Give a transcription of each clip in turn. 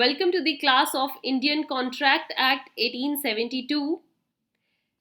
Welcome to the class of Indian Contract Act 1872.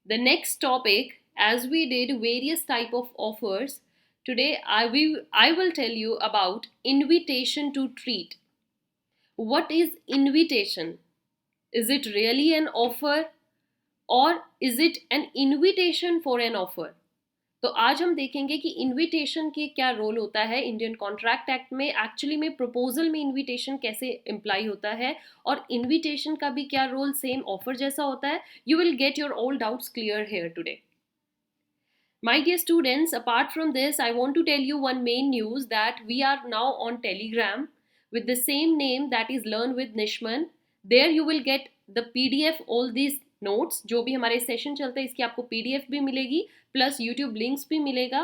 The next topic, as we did various type of offers, today I will tell you about invitation to treat. What is invitation? Is it really an offer or is it an invitation for an offer? तो आज हम देखेंगे कि invitation के क्या role होता है Indian contract act में, एक्चुअली में प्रपोजल में इनविटेशन कैसे इम्प्लाई होता है और इनविटेशन का भी क्या रोल सेम ऑफर जैसा होता है. You will get your all doubts clear here today. My dear students, apart from this, I want to tell you one main news that we are now on Telegram with the same name, that is Learn with Nishman. There you will get the PDF, all these notes. जो भी हमारे session चलते हैं इसकी आपको PDF भी मिलेगी, plus YouTube links भी मिलेगा.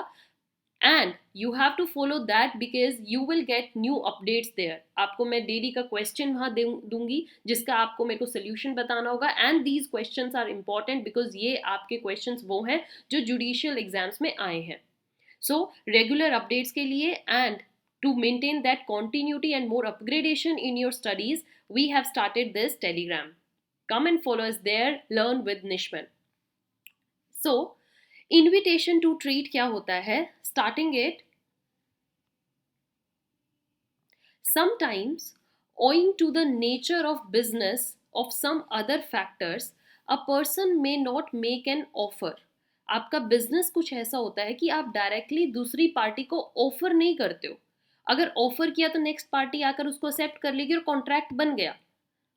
And you have to follow that because you will get new updates there. आपको मैं डेली का क्वेश्चन वहाँ दूंगी जिसका आपको मेरे को सोल्यूशन बताना होगा. And these questions are important because ये आपके क्वेश्चंस वो हैं जो जुडिशियल एग्जाम्स में आए हैं. सो रेगुलर अपडेट्स के लिए and to maintain that continuity and more upgradation in your studies, we have started this Telegram. Come and follow us there, Learn with Nishman. So, invitation to treat क्या होता है? Starting it, sometimes owing to the nature of business of some other factors, a person may not make an offer. आपका business कुछ ऐसा होता है कि आप डायरेक्टली दूसरी पार्टी को ऑफर नहीं करते हो. अगर ऑफर किया तो नेक्स्ट पार्टी आकर उसको एक्सेप्ट कर लेगी और कॉन्ट्रैक्ट बन गया,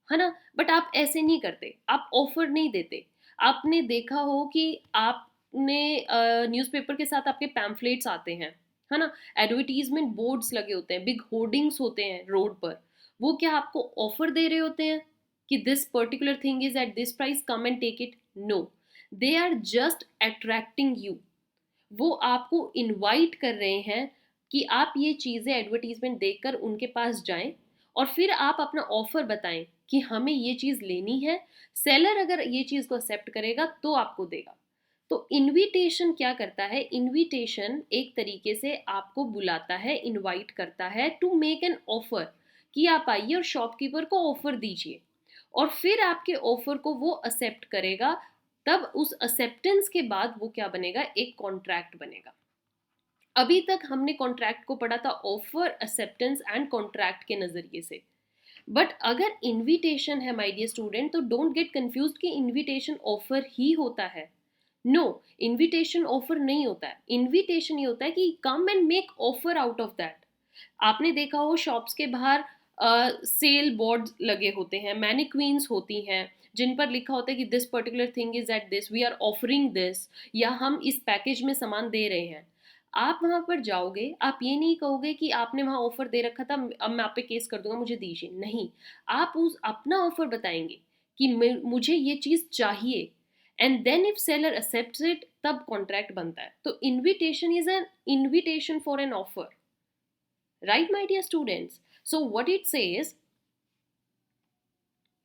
है ना. बट आप ऐसे नहीं करते, आप ऑफर नहीं देते. आपने देखा हो कि आपने न्यूज़पेपर के साथ आपके पैम्फलेट्स आते हैं, है ना. एडवर्टीजमेंट बोर्ड्स लगे होते हैं, बिग होर्डिंग्स होते हैं रोड पर. वो क्या आपको ऑफर दे रहे होते हैं कि this particular thing is at this price, come and take it? No, they are just attracting you. वो आपको इनवाइट कर रहे हैं कि आप ये चीज़ें एडवर्टीजमेंट देखकर उनके पास जाएं और फिर आप अपना ऑफर बताएं कि हमें ये चीज़ लेनी है. सेलर अगर ये चीज़ को एक्सेप्ट करेगा तो आपको देगा. तो इनविटेशन क्या करता है? इनविटेशन एक तरीके से आपको बुलाता है, इनवाइट करता है टू मेक एन ऑफर कि आप आइए और शॉपकीपर को ऑफर दीजिए और फिर आपके ऑफर को वो एक्सेप्ट करेगा. तब उस एक्सेप्टेंस के बाद वो क्या बनेगा? एक कॉन्ट्रैक्ट बनेगा. अभी तक हमने कॉन्ट्रैक्ट को पढ़ा था ऑफर, एक्सेप्टेंस एंड कॉन्ट्रैक्ट के नज़रिए से. बट अगर इनविटेशन है माय डियर स्टूडेंट, तो डोंट गेट कंफ्यूज कि इनविटेशन ऑफर ही होता है. नो, इनविटेशन ऑफर नहीं होता है. इनविटेशन ये होता है कि come and make offer out of that. आपने देखा हो शॉप्स के बाहर सेल बोर्ड लगे होते हैं, मैनिक्वीन्स होती हैं जिन पर लिखा होता है कि this particular thing is at this, we are offering this, या हम इस पैकेज में सामान दे रहे हैं. आप वहाँ पर जाओगे, आप ये नहीं कहोगे कि आपने वहाँ ऑफर दे रखा था, अब मैं आप पे केस कर दूंगा, मुझे दीजिए. नहीं, आप उस अपना ऑफर बताएंगे कि मुझे ये चीज़ चाहिए, and then if seller accepts it, तब कॉन्ट्रैक्ट बनता है. तो invitation is an invitation for an offer, right my dear students. So what it says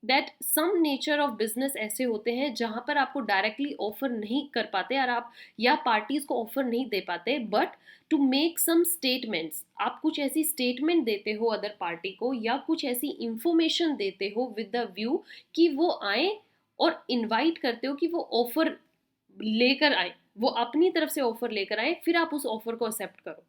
that some nature of business ऐसे होते हैं जहां पर आपको डायरेक्टली ऑफर नहीं कर पाते और आप या पार्टीज को ऑफर नहीं दे पाते, but to make some statements, आप कुछ ऐसी स्टेटमेंट देते हो अदर पार्टी को या कुछ ऐसी इंफॉर्मेशन देते हो विद द व्यू कि वो आए, और इनवाइट करते हो कि वो ऑफर लेकर आए, वो अपनी तरफ से ऑफर लेकर आए, फिर आप उस ऑफर को एक्सेप्ट करो.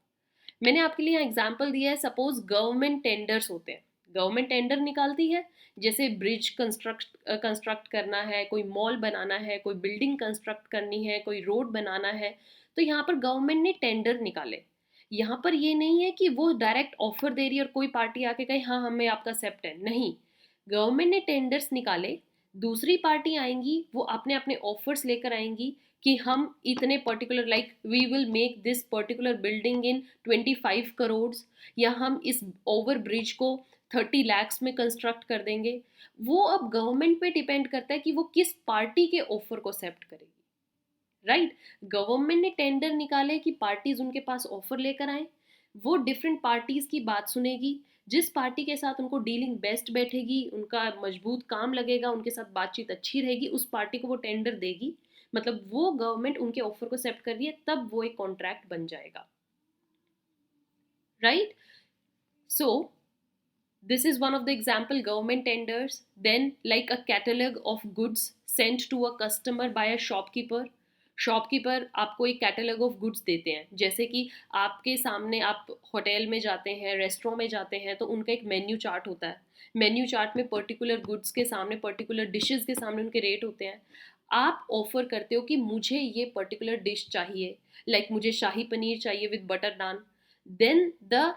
मैंने आपके लिए यहाँ एग्जाम्पल दिया है. सपोज गवर्नमेंट टेंडर्स होते हैं, गवर्नमेंट टेंडर निकालती है, जैसे ब्रिज कंस्ट्रक्ट करना है, कोई मॉल बनाना है, कोई बिल्डिंग कंस्ट्रक्ट करनी है, कोई रोड बनाना है. तो यहाँ पर गवर्नमेंट ने टेंडर निकाले. यहाँ पर ये नहीं है कि वो डायरेक्ट ऑफर दे रही है और कोई पार्टी आके कहे हाँ हमें आपका एक्सेप्ट है. नहीं, गवर्नमेंट ने टेंडर्स निकाले, दूसरी पार्टी आएंगी, वो अपने अपने ऑफर्स लेकर आएंगी कि हम इतने particular, like we will make this particular building in 25 crore, या हम इस ओवर ब्रिज को 30 lakhs में कंस्ट्रक्ट कर देंगे. वो अब गवर्नमेंट पे डिपेंड करता है कि वो किस पार्टी के ऑफर को एक्सेप्ट करेगी, राइट. गवर्नमेंट ने टेंडर निकाले कि पार्टीज उनके पास ऑफर लेकर आए, वो डिफरेंट पार्टीज की बात सुनेगी, जिस पार्टी के साथ उनको डीलिंग बेस्ट बैठेगी, उनका मजबूत काम लगेगा, उनके साथ बातचीत अच्छी रहेगी, उस पार्टी को वो टेंडर देगी. मतलब वो गवर्नमेंट उनके ऑफर को एक्सेप्ट कर रही है, तब वो एक कॉन्ट्रैक्ट बन जाएगा, right. So This is one of the example government tenders. Then like a catalog of goods sent to a customer by a shopkeeper. Shopkeeper आपको एक कैटलॉग ऑफ गुड्स देते हैं, जैसे कि आपके सामने आप होटल में जाते हैं, रेस्टोरेंट में जाते हैं, तो उनका एक मेन्यू चार्ट होता है। मेन्यू चार्ट में पर्टिकुलर गुड्स के सामने, पर्टिकुलर डिशेस के सामने उनके रेट होते हैं। आप ऑफर करते हो कि मुझे ये पर्टिकुलर डिश चाहिए, लाइक मुझे शाही पनीर चाहिए with butter naan. Then the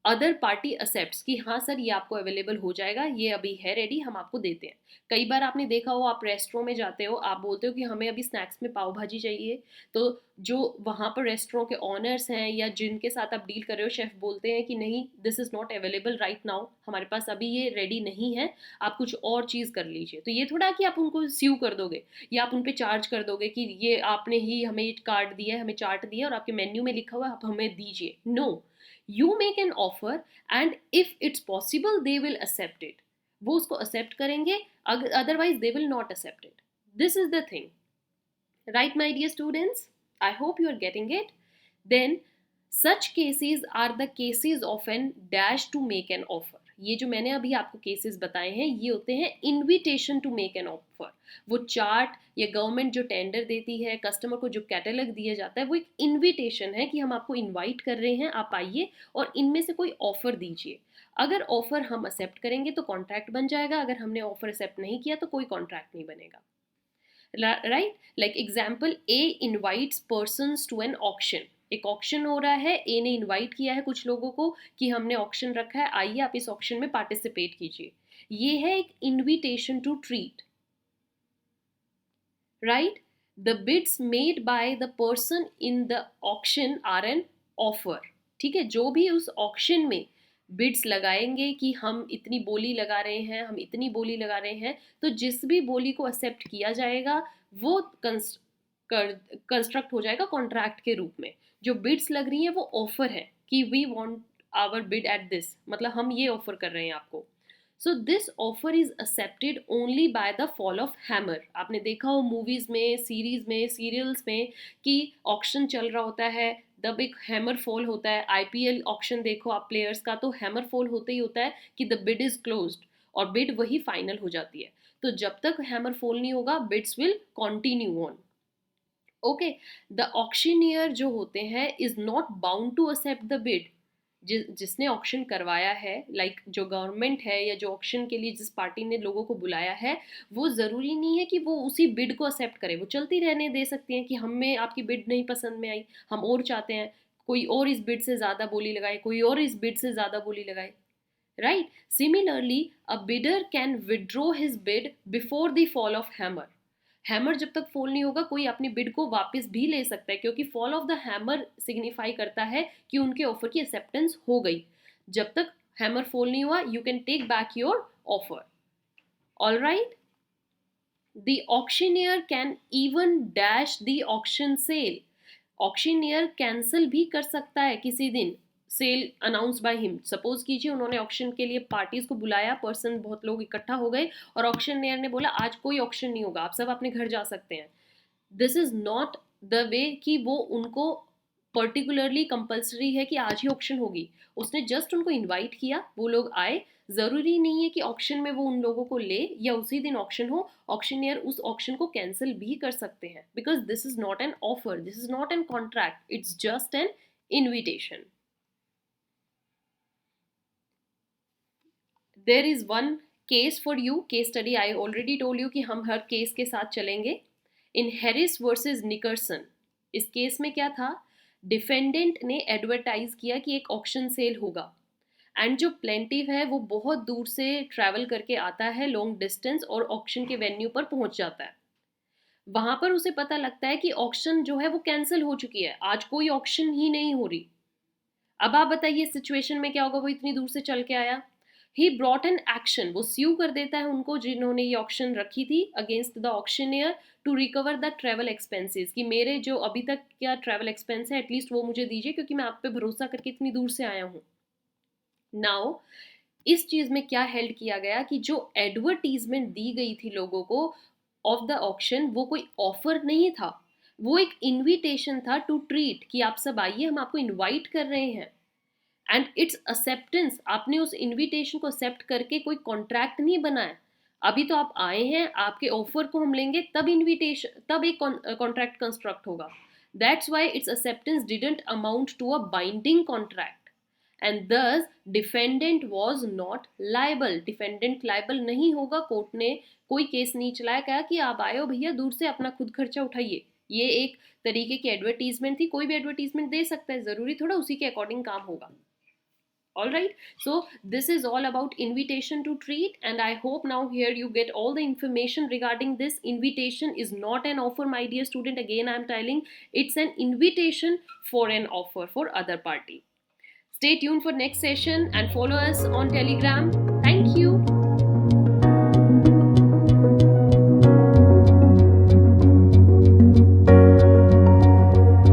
other party accepts कि हाँ सर ये आपको अवेलेबल हो जाएगा, ये अभी है रेडी, हम आपको देते हैं। कई बार आपने देखा हो, आप रेस्टोरेंट में जाते हो, आप बोलते हो कि हमें अभी स्नैक्स में पाव भाजी चाहिए, तो जो वहाँ पर रेस्टोरेंट के ऑनर्स हैं या जिनके साथ आप डील कर रहे हो, शेफ बोलते हैं कि नहीं, this is not available right now, हमारे पास अभी ये रेडी नहीं है, आप कुछ और चीज़ कर लीजिए। तो ये थोड़ा कि आप उनको स्यू कर दोगे या आप उन पर चार्ज कर दोगे कि ये आपने ही हमें ये कार्ड दिया है, हमें चार्ट दिया है और आपके मेन्यू में लिखा हुआ है, आप हमें दीजिए। No, you make an offer and if it's possible they will accept it, वो उसको accept करेंगे, otherwise they will not accept it. This is the thing, right my dear students? I hope you are getting it. Then such cases are the cases of an dash to make an offer. ये जो मैंने अभी आपको cases बताए हैं, ये होते हैं invitation to make an offer. वो चार्ट या गवर्नमेंट जो टेंडर देती है, कस्टमर को जो कैटलॉग दिया जाता है, वो एक इनविटेशन है कि हम आपको इनवाइट कर रहे हैं, आप आइए और इनमें से कोई ऑफर दीजिए। अगर ऑफर हम एक्सेप्ट करेंगे तो कॉन्ट्रैक्ट बन जाएगा, अगर हमने ऑफर एक्सेप्ट नहीं किया तो कोई कॉन्ट्रैक्ट नहीं बनेगा। Right, like example, A invites persons to an auction. एक ऑक्शन हो रहा है, ए ने इनवाइट किया है कुछ लोगों को कि हमने ऑक्शन रखा है, आइए आप इस ऑक्शन में पार्टिसिपेट कीजिए। ये है एक invitation to treat. Right, the bids made by the person in the auction are an offer. ठीक है, जो भी उस ऑक्शन में बिड्स लगाएंगे कि हम इतनी बोली लगा रहे हैं, हम इतनी बोली लगा रहे हैं, तो जिस भी बोली को एक्सेप्ट किया जाएगा वो कंस्ट्रक्ट हो जाएगा कॉन्ट्रैक्ट के रूप में। जो बिड्स लग रही हैं वो ऑफर है कि we want our bid at this, मतलब हम ये ऑफर कर रहे हैं आपको। So this offer is accepted only by the fall of hammer. आपने देखा हो मूवीज में, सीरीज में, सीरियल्स में कि ऑक्शन चल रहा होता है, तब एक हैमर फॉल होता है। आईपीएल ऑक्शन देखो आप प्लेयर्स का, तो हैमर फॉल होते ही होता है कि द बिड इज क्लोज्ड और बिड वही फाइनल हो जाती है। तो जब तक हैमर फॉल नहीं होगा, bids will continue on. Okay, the auctioneer जो होते हैं is not bound to accept the bid. जिसने ऑक्शन करवाया है, लाइक जो गवर्नमेंट है या जो ऑक्शन के लिए जिस पार्टी ने लोगों को बुलाया है, वो ज़रूरी नहीं है कि वो उसी बिड को एक्सेप्ट करे। वो चलती रहने दे सकती हैं कि हमें आपकी बिड नहीं पसंद में आई, हम और चाहते हैं, कोई और इस बिड से ज़्यादा बोली लगाए, कोई और इस बिड से ज़्यादा बोली लगाए। Right, similarly a bidder can withdraw his bid before the fall of hammer. Hammer जब तक फॉल नहीं होगा, कोई अपनी बिड को वापस भी ले सकता है, क्योंकि fall of the hammer signify करता है कि उनके ऑफर की एक्सेप्टेंस हो गई। जब तक हैमर फॉल नहीं हुआ, you can take back your offer. All right, the auctioneer can even dash the auction sale. Auctioneer cancel भी कर सकता है किसी दिन sale announce by him. Suppose कीजिए उन्होंने ऑक्शन के लिए पार्टीज को बुलाया, पर्सन बहुत लोग इकट्ठा हो गए और ऑक्शनियर ने बोला आज कोई ऑक्शन नहीं होगा, आप सब अपने घर जा सकते हैं। This is not the way कि वो उनको पर्टिकुलरली कंपल्सरी है कि आज ही ऑक्शन होगी। उसने जस्ट उनको इनवाइट किया, वो लोग आए। ज़रूरी नहीं है कि ऑक्शन में वो उन लोगों को ले या उसी दिन ऑक्शन हो। ऑक्शनियर उस ऑक्शन को कैंसिल भी कर सकते हैं, because this is not an offer, this is not an contract, it's just an invitation. There is one case for you, case study. I already told you कि हम हर case के साथ चलेंगे। इन हैरिस वर्सेस निकर्सन, इस case में क्या था, defendant ने एडवर्टाइज किया कि एक ऑक्शन सेल होगा, एंड जो प्लेंटिव है वो बहुत दूर से ट्रैवल करके आता है, लॉन्ग डिस्टेंस, और ऑक्शन के वेन्यू पर पहुंच जाता है। वहां पर उसे पता लगता है कि ऑक्शन जो है वो कैंसिल हो चुकी है, आज कोई ऑक्शन ही नहीं हो रही। अब आप बताइए सिचुएशन में क्या होगा, वो इतनी दूर से चल के आया। ही ब्रॉट एन एक्शन, वो स्यू कर देता है उनको जिन्होंने ये ऑक्शन रखी थी, against the auctioneer to recover the travel expenses, कि मेरे जो अभी तक क्या ट्रैवल एक्सपेंस है एटलीस्ट वो मुझे दीजिए, क्योंकि मैं आप पे भरोसा करके इतनी दूर से आया हूँ। नाउ इस चीज में क्या हेल्ड किया गया कि जो एडवर्टीजमेंट दी गई थी लोगों को ऑफ द ऑक्शन, वो कोई ऑफर नहीं था, वो एक इनविटेशन था टू ट्रीट, कि आप सब आइए, हम आपको इनवाइट कर रहे हैं। एंड इट्स एक्सेप्टेंस, आपने उस इनविटेशन को एक्सेप्ट करके कोई कॉन्ट्रैक्ट नहीं बनाया। अभी तो आप आए हैं, आपके ऑफर को हम लेंगे, तब इनविटेशन, तब एक कॉन्ट्रैक्ट कंस्ट्रक्ट होगा। That's why its acceptance didn't amount to a binding contract, and thus defendant was not liable. Defendant liable नहीं होगा, कोर्ट ने कोई केस नहीं चलाया, कहा कि आप आए हो भैया दूर से, अपना खुद खर्चा उठाइए। ये एक तरीके की एडवर्टीजमेंट थी, कोई भी एडवर्टीजमेंट दे सकता है, जरूरी थोड़ा उसी के अकॉर्डिंग काम होगा। All right, so this is all about invitation to treat, and I hope now here you get all the information regarding this. Invitation is not an offer, my dear student. Again I am telling, it's an invitation for an offer for other party. Stay tuned for next session and follow us on Telegram. Thank you.